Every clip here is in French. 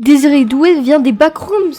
Désiré Doué vient des backrooms.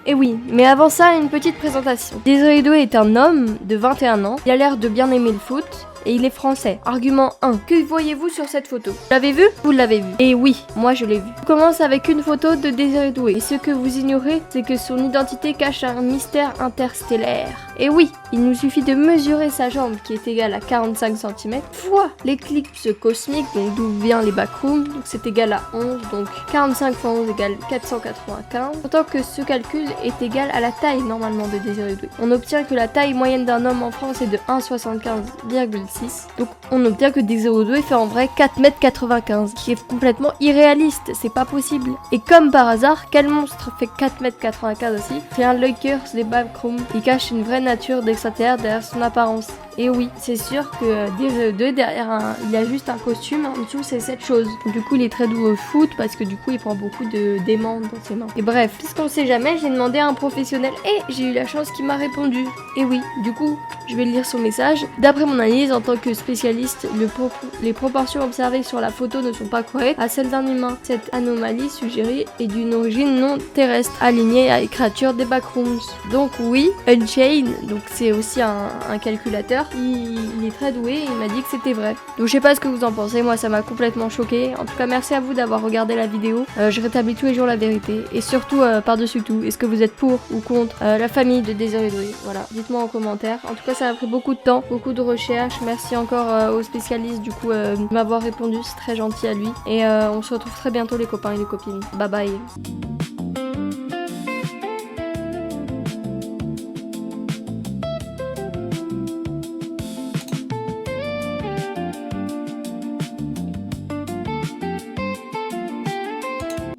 Et oui, mais avant ça, une petite présentation. Désiré Doué est un homme de 21 ans, il a l'air de bien aimer le foot, et il est français. Argument 1. Que voyez-vous sur cette photo? Vous l'avez vu? Vous l'avez vu. Et oui, moi je l'ai vu. On commence avec une photo de Désiré Doué. Et ce que vous ignorez, c'est que son identité cache un mystère interstellaire. Et oui, il nous suffit de mesurer sa jambe, qui est égale à 45 cm, fois l'éclipse cosmique, donc d'où vient les backrooms, donc c'est égal à 11, donc 45 fois 11 égale 495. Autant que ce calcul est égal à la taille normalement de Désiré Doué. On obtient que la taille moyenne d'un homme en France est de 1,75,6. Donc on obtient que Désiré Doué fait en vrai 4,95 m, qui est complètement irréaliste, c'est pas possible. Et comme par hasard, quel monstre fait 4,95 m aussi? C'est un Lakers des backrooms. Il cache une vraie nature d'extraterrestre derrière son apparence. Et oui, c'est sûr que Désiré Doué, derrière il a juste un costume, en dessous c'est cette chose. Du coup il est très doux au foot parce que du coup il prend beaucoup d'aimants dans ses mains. Et bref, puisqu'on sait jamais, j'ai demandé à un professionnel et j'ai eu la chance qu'il m'a répondu. Et oui, du coup, je vais lire son message. D'après mon analyse, en tant que spécialiste, les proportions observées sur la photo ne sont pas correctes à celles d'un humain. Cette anomalie suggérée est d'une origine non terrestre, alignée à les créatures des backrooms. Donc oui, Unchained, donc c'est aussi un calculateur, il est très doué et il m'a dit que c'était vrai. Donc je sais pas ce que vous en pensez, moi ça m'a complètement choqué. En tout cas, merci à vous d'avoir regardé la vidéo. Je rétablis tous les jours la vérité. Et surtout, par-dessus tout, est-ce que vous êtes pour ou contre la famille de Désiré Doué? Voilà, dites-moi en commentaire. En tout cas, ça a pris beaucoup de temps, beaucoup de recherches. Merci encore aux spécialistes du coup de m'avoir répondu, c'est très gentil à lui. Et on se retrouve très bientôt les copains et les copines. Bye bye.